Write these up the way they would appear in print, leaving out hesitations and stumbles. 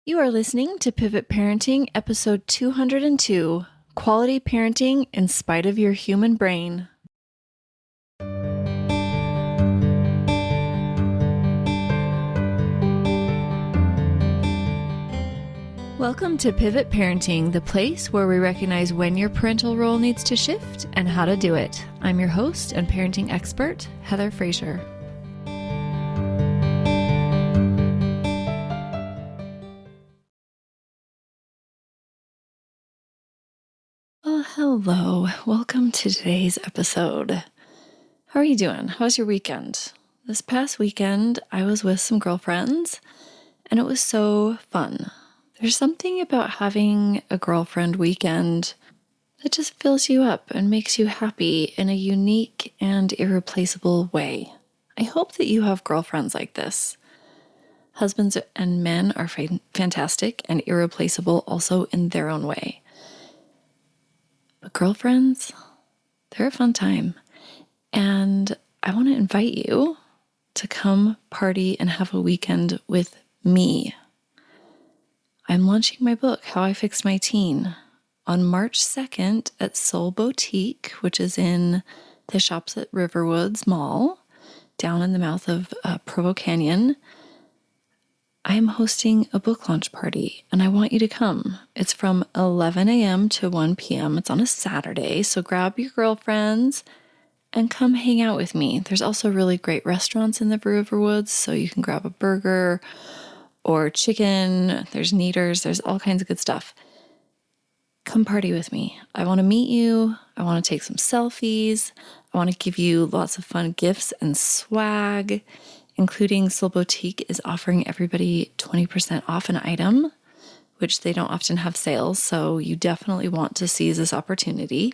You are listening to Pivot Parenting, episode 202, Quality Parenting in Spite of Your Human Brain. Welcome to Pivot Parenting, the place where we recognize when your parental role needs to shift and how to do it. I'm your host and parenting expert, Heather Frazier. Well, hello. Welcome to today's episode. How are you doing? How was your weekend? This past weekend, I was with some girlfriends, and it was so fun. There's something about having a girlfriend weekend that just fills you up and makes you happy in a unique and irreplaceable way. I hope that you have girlfriends like this. Husbands and men are fantastic and irreplaceable also in their own way. But girlfriends, they're a fun time. And I want to invite you to come party and have a weekend with me. I'm launching my book, How I Fixed My Teen, on March 2nd at Soul Boutique, which is in the Shops at Riverwoods Mall, down in the mouth of Provo Canyon. I am hosting a book launch party, and I want you to come. It's from 11 a.m. to 1 p.m. It's on a Saturday, so grab your girlfriends and come hang out with me. There's also really great restaurants in the Riverwoods, so you can grab a burger or chicken. There's Kneaders. There's all kinds of good stuff. Come party with me. I want to meet you. I want to take some selfies. I want to give you lots of fun gifts and swag, including Soul Boutique is offering everybody 20% off an item, which they don't often have sales, so you definitely want to seize this opportunity.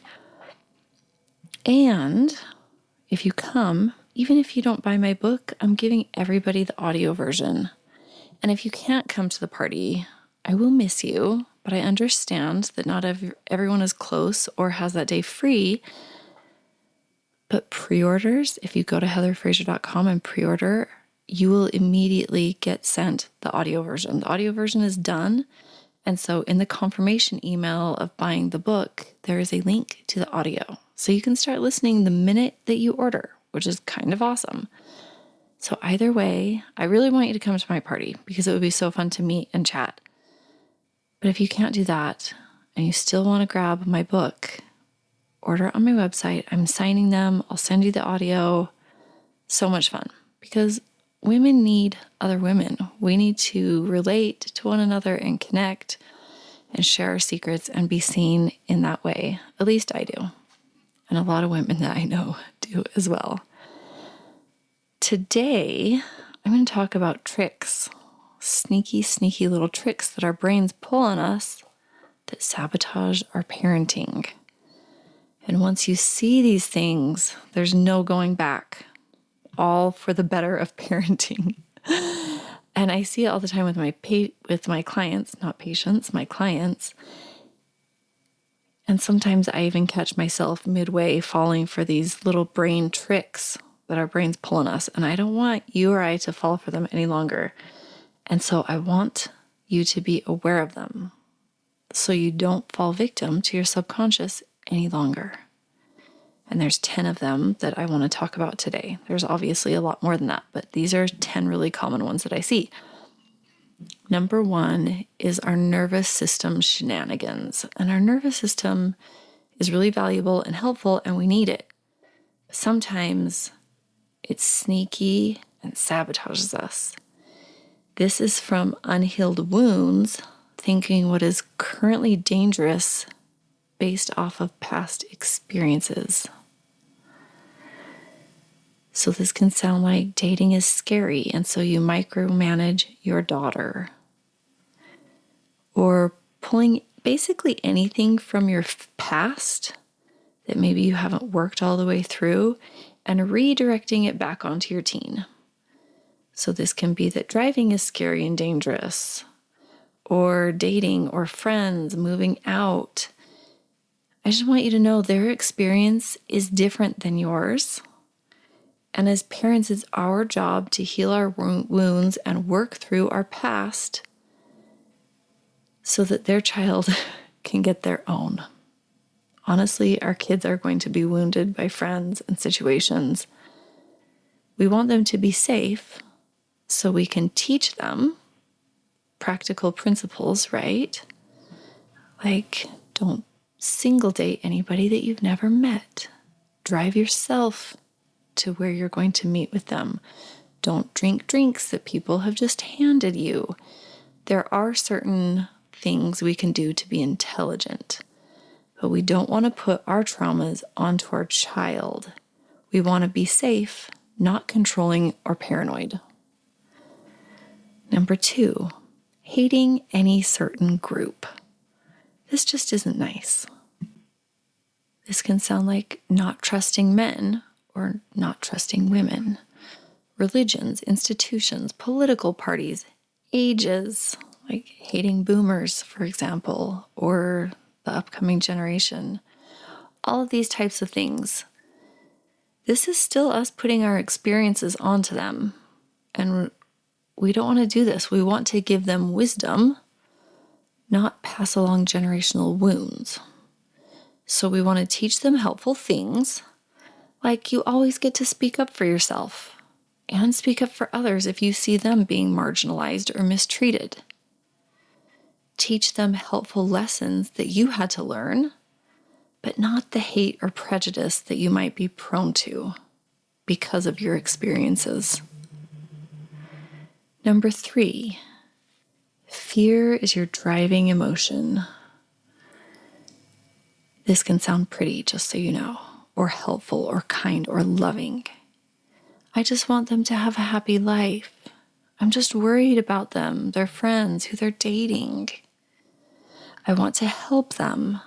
And if you come, even if you don't buy my book, I'm giving everybody the audio version. And if you can't come to the party, I will miss you, but I understand that not everyone is close or has that day free. But pre-orders, if you go to heatherfrazier.com and pre-order, you will immediately get sent the audio version. The audio version is done. And so in the confirmation email of buying the book, there is a link to the audio. So you can start listening the minute that you order, which is kind of awesome. So either way, I really want you to come to my party because it would be so fun to meet and chat. But if you can't do that and you still want to grab my book, order on my website. I'm signing them. I'll send you the audio. So much fun because women need other women. We need to relate to one another and connect and share our secrets and be seen in that way. At least I do. And a lot of women that I know do as well. Today, I'm going to talk about tricks, sneaky little tricks that our brains pull on us that sabotage our parenting. And once you see these things, there's no going back, all for the better of parenting. And I see it all the time with my clients, not patients, my clients. And sometimes I even catch myself midway falling for these little brain tricks that our brains pull on us. And I don't want you or I to fall for them any longer. And so I want you to be aware of them so you don't fall victim to your subconscious any longer. And there's 10 of them that I want to talk about today. There's obviously a lot more than that, but these are 10 really common ones that I see. Number 1 is our nervous system shenanigans. And our nervous system is really valuable and helpful, and we need it. Sometimes it's sneaky and sabotages us. This is from unhealed wounds, thinking what is currently dangerous based off of past experiences. So this can sound like dating is scary, and so you micromanage your daughter. Or pulling basically anything from your past that maybe you haven't worked all the way through and redirecting it back onto your teen. So this can be that driving is scary and dangerous, or dating or friends, moving out. I just want you to know their experience is different than yours. And as parents, it's our job to heal our wounds and work through our past so that their child can get their own. Honestly, our kids are going to be wounded by friends and situations. We want them to be safe so we can teach them practical principles, right? Like, don't single date anybody that you've never met. Drive yourself to where you're going to meet with them. Don't drink drinks that people have just handed you. There are certain things we can do to be intelligent, but we don't want to put our traumas onto our child. We want to be safe, not controlling or paranoid. Number 2, hating any certain group. This just isn't nice. This can sound like not trusting men or not trusting women, religions, institutions, political parties, ages, like hating boomers, for example, or the upcoming generation. All of these types of things. This is still us putting our experiences onto them. And we don't want to do this. We want to give them wisdom, not pass along generational wounds. So we want to teach them helpful things, like you always get to speak up for yourself and speak up for others if you see them being marginalized or mistreated. Teach them helpful lessons that you had to learn, but not the hate or prejudice that you might be prone to because of your experiences. Number 3, fear is your driving emotion. This can sound pretty, just so you know, or helpful or kind or loving. I just want them to have a happy life. I'm just worried about them, their friends, who they're dating. I want to help them,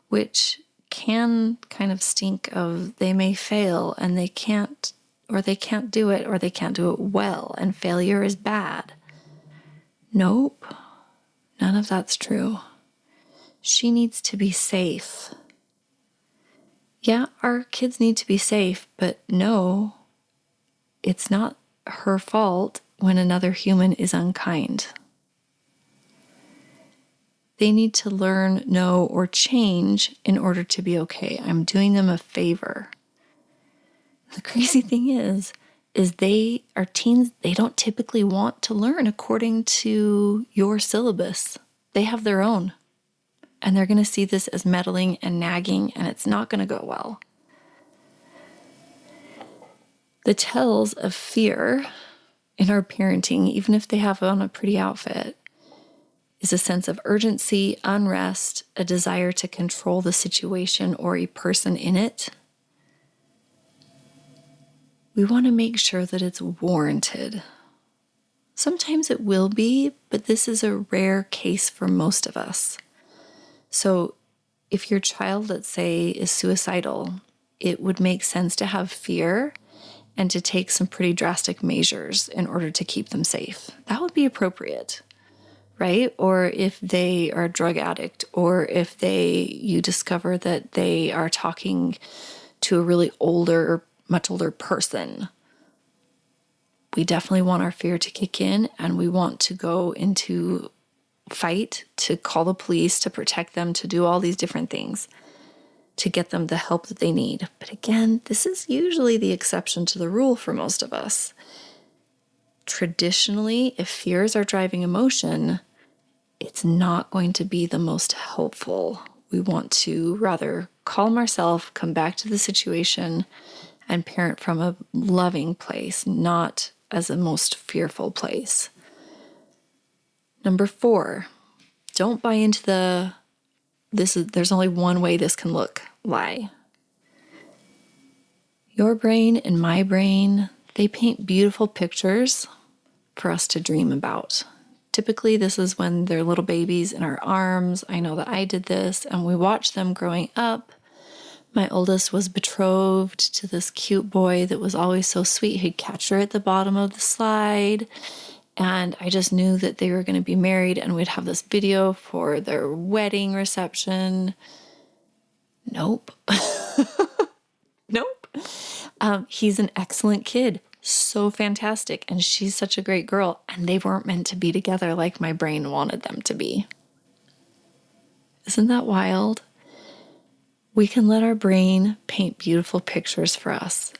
which can kind of stink of they may fail and they can't do it, or they can't do it well, and failure is bad. Nope, none of that's true. She needs to be safe. Yeah, our kids need to be safe, but no, it's not her fault when another human is unkind. They need to learn, know, or change in order to be okay. I'm doing them a favor. The crazy thing is they are teens. They don't typically want to learn according to your syllabus. They have their own. And they're going to see this as meddling and nagging, and it's not going to go well. The tells of fear in our parenting, even if they have on a pretty outfit, is a sense of urgency, unrest, a desire to control the situation or a person in it. We want to make sure that it's warranted. Sometimes it will be, but this is a rare case for most of us. So if your child, let's say, is suicidal, it would make sense to have fear and to take some pretty drastic measures in order to keep them safe. That would be appropriate, right? Or if they are a drug addict, or if you discover that they are talking to a really much older person, we definitely want our fear to kick in, and we want to go into fight, to call the police, to protect them, to do all these different things to get them the help that they need. But again, this is usually the exception to the rule for most of us. Traditionally, if fear is our driving emotion, it's not going to be the most helpful. We want to rather calm ourselves, come back to the situation, and parent from a loving place, not as a most fearful place. Number 4, don't buy into there's only one way this can look lie. Your brain and my brain, they paint beautiful pictures for us to dream about. Typically, this is when they're little babies in our arms. I know that I did this, and we watched them growing up. My oldest was betrothed to this cute boy that was always so sweet. He'd catch her at the bottom of the slide. And I just knew that they were going to be married, and we'd have this video for their wedding reception. Nope. Nope. He's an excellent kid, so fantastic and she's such a great girl, and they weren't meant to be together like my brain wanted them to be. Isn't that wild? We can let our brain paint beautiful pictures for us.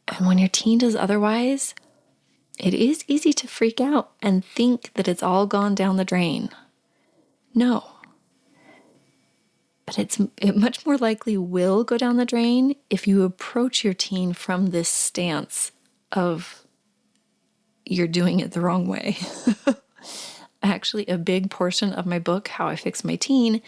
And when your teen does otherwise, it is easy to freak out and think that it's all gone down the drain. No. But it much more likely will go down the drain if you approach your teen from this stance of you're doing it the wrong way. Actually, a big portion of my book, How I Fix My Teen,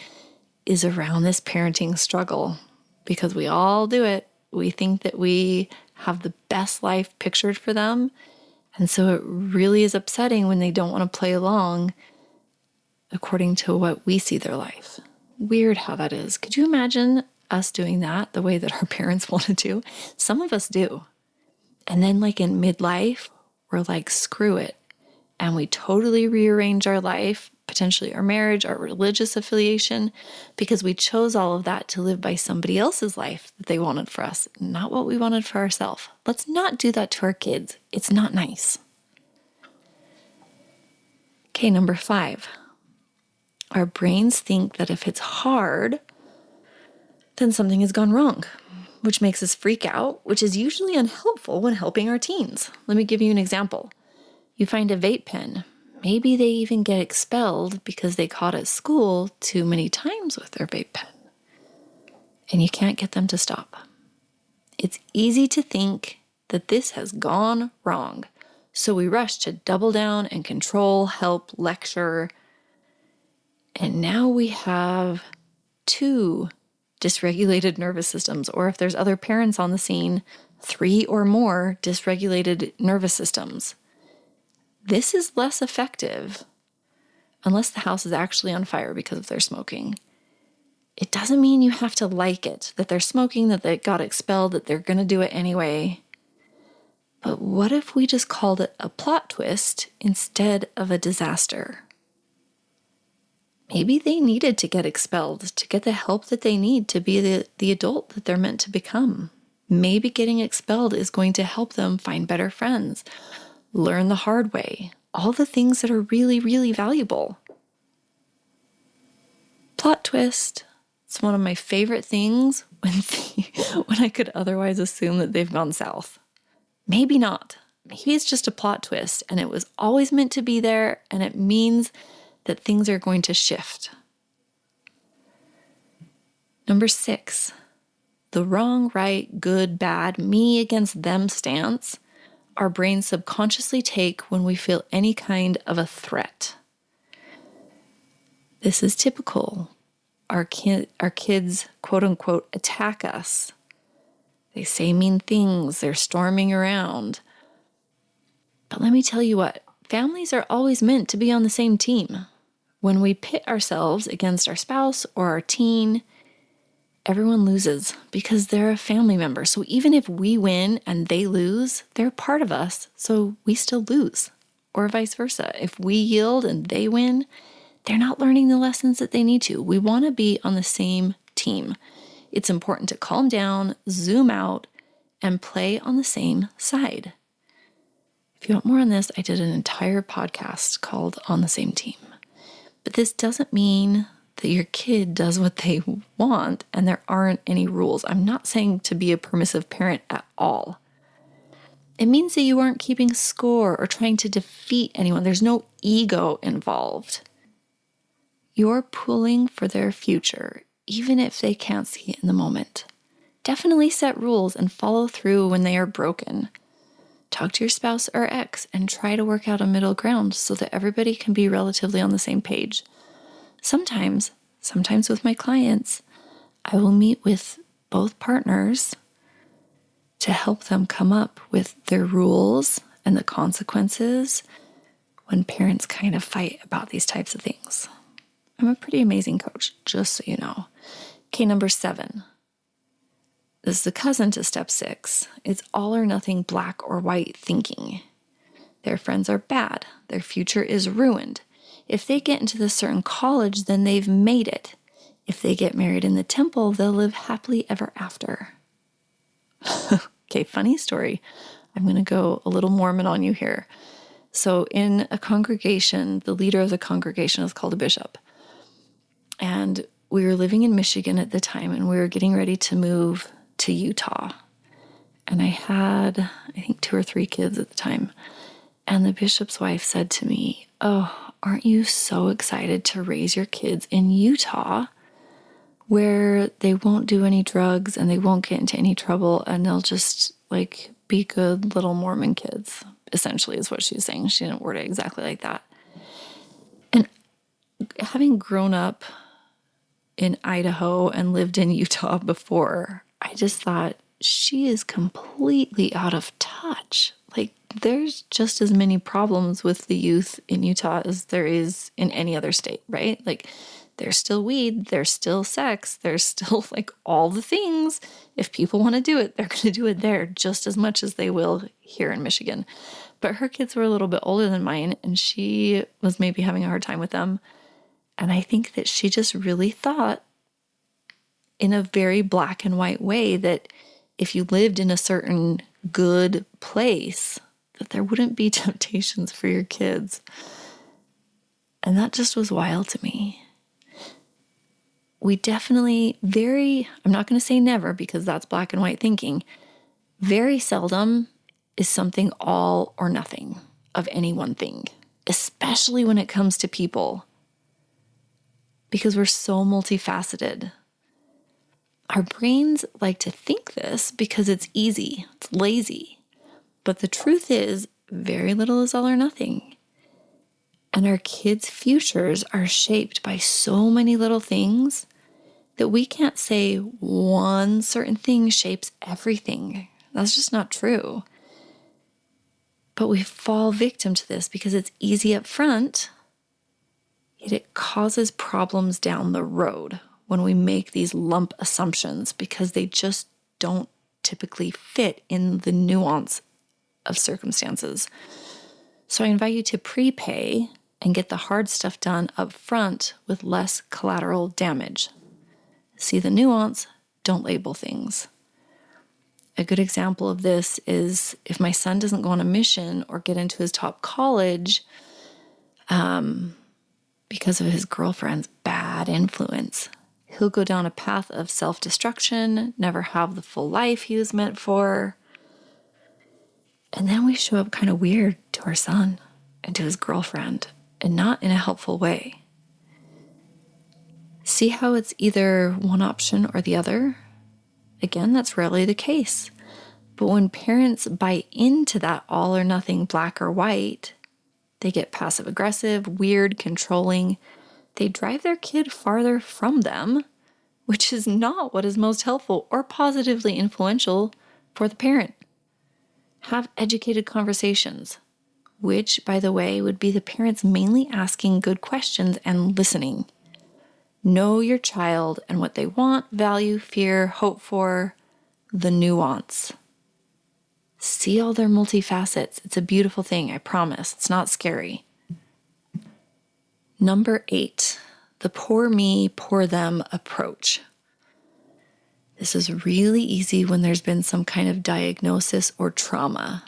is around this parenting struggle, because we all do it. We think that we have the best life pictured for them. And so it really is upsetting when they don't want to play along according to what we see their life. Weird how that is. Could you imagine us doing that the way that our parents wanted to? Some of us do. And then like in midlife, we're like, screw it. And we totally rearrange our life, potentially our marriage, our religious affiliation, because we chose all of that to live by somebody else's life that they wanted for us, not what we wanted for ourselves. Let's not do that to our kids. It's not nice. Okay, number 5. Our brains think that if it's hard, then something has gone wrong, which makes us freak out, which is usually unhelpful when helping our teens. Let me give you an example. You find a vape pen. Maybe they even get expelled because they caught at school too many times with their vape pen. And you can't get them to stop. It's easy to think that this has gone wrong. So we rush to double down and control, help, lecture. And now we have 2 dysregulated nervous systems, or if there's other parents on the scene, 3 or more dysregulated nervous systems. This is less effective unless the house is actually on fire because of their smoking. It doesn't mean you have to like it, that they're smoking, that they got expelled, that they're going to do it anyway. But what if we just called it a plot twist instead of a disaster? Maybe they needed to get expelled to get the help that they need to be the adult that they're meant to become. Maybe getting expelled is going to help them find better friends, learn the hard way, all the things that are really, really valuable. Plot twist. It's one of my favorite things when I could otherwise assume that they've gone south. Maybe not. Maybe it's just a plot twist and it was always meant to be there, and it means that things are going to shift. Number 6, the wrong, right, good, bad, me against them stance our brains subconsciously take when we feel any kind of a threat. This is typical. Our kids, quote unquote, attack us. They say mean things. They're storming around. But let me tell you what, families are always meant to be on the same team. When we pit ourselves against our spouse or our teen, everyone loses because they're a family member. So even if we win and they lose, they're part of us, so we still lose. Or vice versa. If we yield and they win, they're not learning the lessons that they need to. We want to be on the same team. It's important to calm down, zoom out, and play on the same side. If you want more on this, I did an entire podcast called On the Same Team. But this doesn't mean that your kid does what they want and there aren't any rules. I'm not saying to be a permissive parent at all. It means that you aren't keeping score or trying to defeat anyone. There's no ego involved. You're pulling for their future, even if they can't see it in the moment. Definitely set rules and follow through when they are broken. Talk to your spouse or ex and try to work out a middle ground so that everybody can be relatively on the same page. Sometimes with my clients, I will meet with both partners to help them come up with their rules and the consequences when parents kind of fight about these types of things. I'm a pretty amazing coach, just so you know. Okay, number 7. This is a cousin to step 6. It's all or nothing, black or white thinking. Their friends are bad. Their future is ruined. If they get into this certain college, then they've made it. If they get married in the temple, they'll live happily ever after. Okay, funny story. I'm going to go a little Mormon on you here. So in a congregation, the leader of the congregation is called a bishop. And we were living in Michigan at the time, and we were getting ready to move to Utah. And I had, I think, 2 or 3 kids at the time. And the bishop's wife said to me, "Oh, aren't you so excited to raise your kids in Utah where they won't do any drugs and they won't get into any trouble and they'll just like be good little Mormon kids," essentially is what she was saying. She didn't word it exactly like that. And having grown up in Idaho and lived in Utah before, I just thought, she is completely out of touch. Like, there's just as many problems with the youth in Utah as there is in any other state, right? Like, there's still weed, there's still sex, there's still like all the things. If people want to do it, they're going to do it there just as much as they will here in Michigan. But her kids were a little bit older than mine, and she was maybe having a hard time with them. And I think that she just really thought in a very black and white way that if you lived in a certain good place, that there wouldn't be temptations for your kids. And that just was wild to me. We definitely I'm not going to say never because that's black and white thinking. Very seldom is something all or nothing of any one thing, especially when it comes to people, because we're so multifaceted. Our brains like to think this because it's easy, it's lazy. But the truth is, very little is all or nothing. And our kids' futures are shaped by so many little things that we can't say one certain thing shapes everything. That's just not true. But we fall victim to this because it's easy up front, yet it causes problems down the road when we make these lump assumptions because they just don't typically fit in the nuance of circumstances. So I invite you to prepay and get the hard stuff done up front with less collateral damage. See the nuance, don't label things. A good example of this is if my son doesn't go on a mission or get into his top college because of his girlfriend's bad influence, he'll go down a path of self-destruction, never have the full life he was meant for. And then we show up kind of weird to our son and to his girlfriend, and not in a helpful way. See how it's either one option or the other? Again, that's rarely the case. But when parents buy into that all or nothing black or white, they get passive aggressive, weird, controlling. They drive their kid farther from them, which is not what is most helpful or positively influential for the parent. Have educated conversations, which, by the way, would be the parents mainly asking good questions and listening. Know your child and what they want, value, fear, hope for, the nuance. See all their multifacets. It's a beautiful thing, I promise. It's not scary. Number 8, the poor me, poor them approach. This is really easy when there's been some kind of diagnosis or trauma.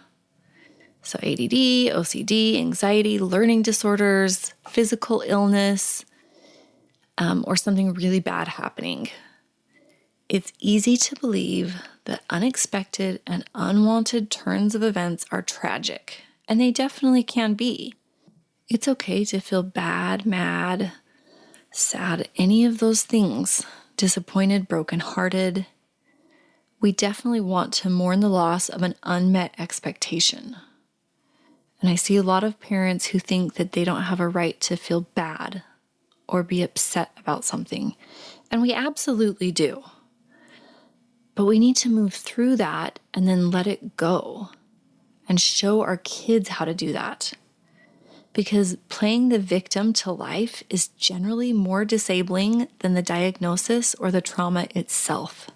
So ADD, OCD, anxiety, learning disorders, physical illness, or something really bad happening. It's easy to believe that unexpected and unwanted turns of events are tragic, and they definitely can be. It's okay to feel bad, mad, sad, any of those things, disappointed, brokenhearted. We definitely want to mourn the loss of an unmet expectation. And I see a lot of parents who think that they don't have a right to feel bad or be upset about something. And we absolutely do. But we need to move through that and then let it go and show our kids how to do that. Because playing the victim to life is generally more disabling than the diagnosis or the trauma itself.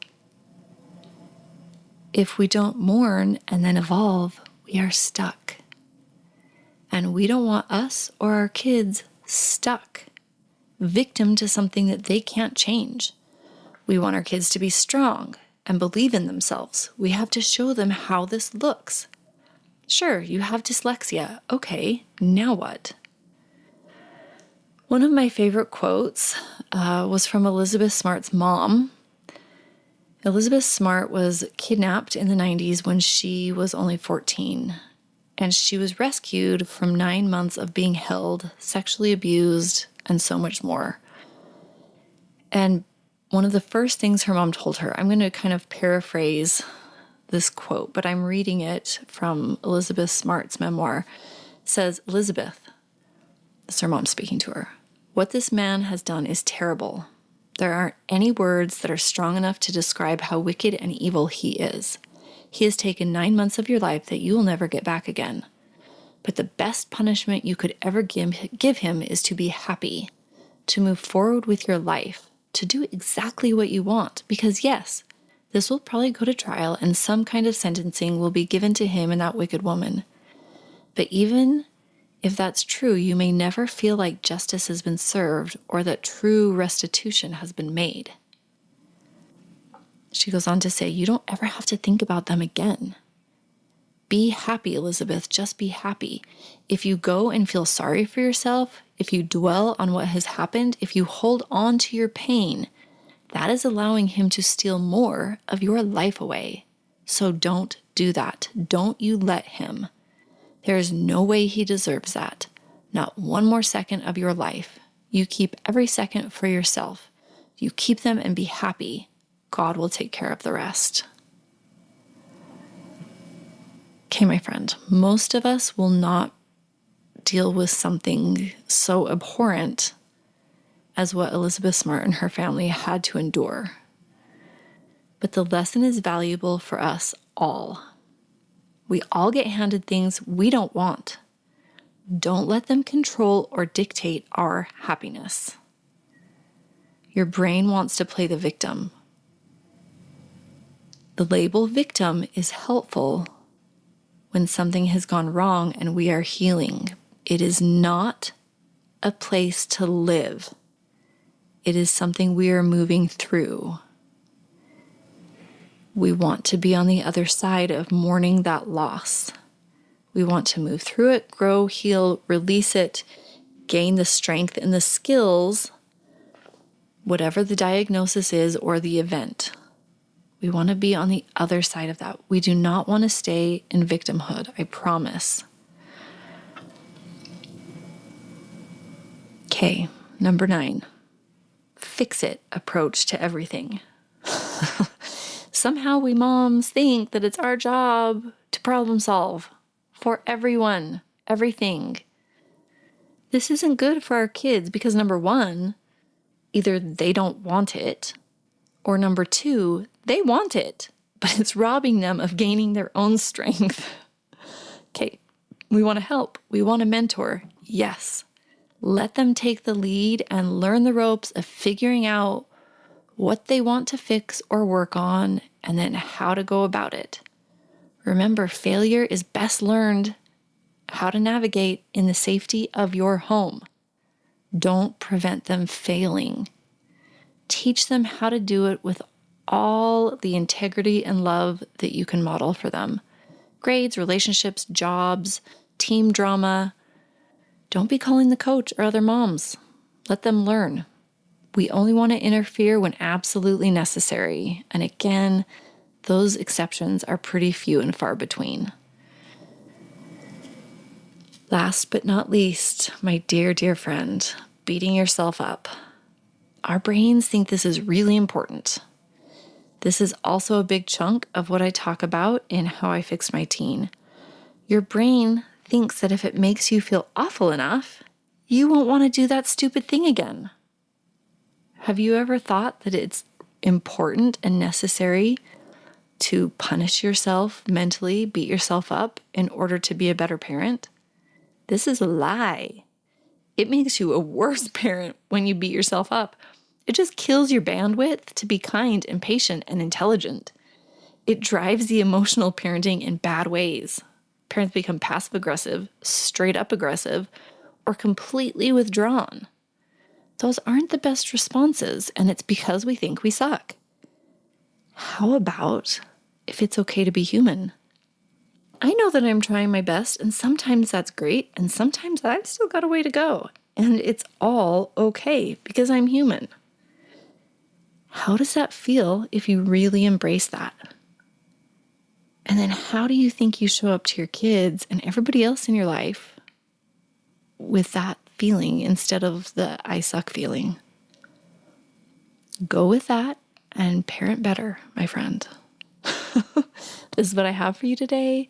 If we don't mourn and then evolve, we are stuck. And we don't want us or our kids stuck, victim to something that they can't change. We want our kids to be strong and believe in themselves. We have to show them how this looks. Sure, you have dyslexia. Okay, now what? One of my favorite quotes was from Elizabeth Smart's mom. Elizabeth Smart was kidnapped in the 90s when she was only 14, and she was rescued from 9 months of being held, sexually abused, and so much more. And one of the first things her mom told her, I'm going to kind of paraphrase this quote, but I'm reading it from Elizabeth Smart's memoir, says, Elizabeth, this is her mom speaking to her, what this man has done is terrible. There aren't any words that are strong enough to describe how wicked and evil he is. He has taken 9 months of your life that you will never get back again. But the best punishment you could ever give him is to be happy, to move forward with your life, to do exactly what you want. Because yes, this will probably go to trial and some kind of sentencing will be given to him and that wicked woman. But even if that's true, you may never feel like justice has been served or that true restitution has been made. She goes on to say, you don't ever have to think about them again. Be happy, Elizabeth, just be happy. If you go and feel sorry for yourself, if you dwell on what has happened, if you hold on to your pain, that is allowing him to steal more of your life away. So don't do that. Don't you let him. There is no way he deserves that. Not one more second of your life. You keep every second for yourself. You keep them and be happy. God will take care of the rest. Okay, my friend, most of us will not deal with something so abhorrent as what Elizabeth Smart and her family had to endure. But the lesson is valuable for us all. We all get handed things we don't want. Don't let them control or dictate our happiness. Your brain wants to play the victim. The label victim is helpful when something has gone wrong and we are healing. It is not a place to live. It is something we are moving through. We want to be on the other side of mourning that loss. We want to move through it, grow, heal, release it, gain the strength and the skills, whatever the diagnosis is or the event. We want to be on the other side of that. We do not want to stay in victimhood, I promise. Okay, number 9. Fix-it approach to everything. Somehow we moms think that it's our job to problem solve for everyone, everything. This isn't good for our kids because number 1, either they don't want it, or number 2, they want it, but it's robbing them of gaining their own strength. Okay, we want to help. We want to mentor. Yes. Let them take the lead and learn the ropes of figuring out what they want to fix or work on, and then how to go about it. Remember, failure is best learned how to navigate in the safety of your home. Don't prevent them failing. Teach them how to do it with all the integrity and love that you can model for them. Grades, relationships, jobs, team drama. Don't be calling the coach or other moms. Let them learn. We only want to interfere when absolutely necessary. And again, those exceptions are pretty few and far between. Last but not least, my dear, dear friend, beating yourself up. Our brains think this is really important. This is also a big chunk of what I talk about in How I Fixed My Teen. Your brain thinks that if it makes you feel awful enough, you won't want to do that stupid thing again. Have you ever thought that it's important and necessary to punish yourself mentally, beat yourself up in order to be a better parent? This is a lie. It makes you a worse parent when you beat yourself up. It just kills your bandwidth to be kind and patient and intelligent. It drives the emotional parenting in bad ways. Parents become passive-aggressive, straight-up aggressive, or completely withdrawn. Those aren't the best responses, and it's because we think we suck. How about if it's okay to be human? I know that I'm trying my best, and sometimes that's great, and sometimes I've still got a way to go. And it's all okay because I'm human. How does that feel if you really embrace that? And then how do you think you show up to your kids and everybody else in your life with that feeling instead of the I suck feeling? Go with that and parent better, my friend. This is what I have for you today.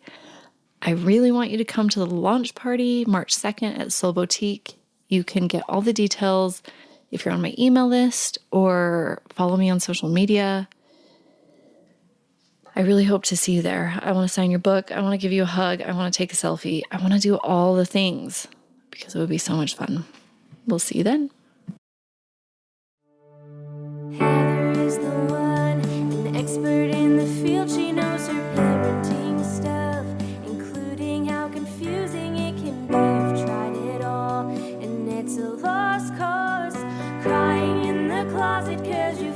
I really want you to come to the launch party March 2nd at Soul Boutique. You can get all the details if you're on my email list or follow me on social media. I really hope to see you there. I want to sign your book. I want to give you a hug. I want to take a selfie. I want to do all the things because it would be so much fun. We'll see you then. Heather is the one, an expert in the field. She knows her parenting stuff, including how confusing it can be. You've tried it all, and it's a lost cause. Crying in the closet 'cause you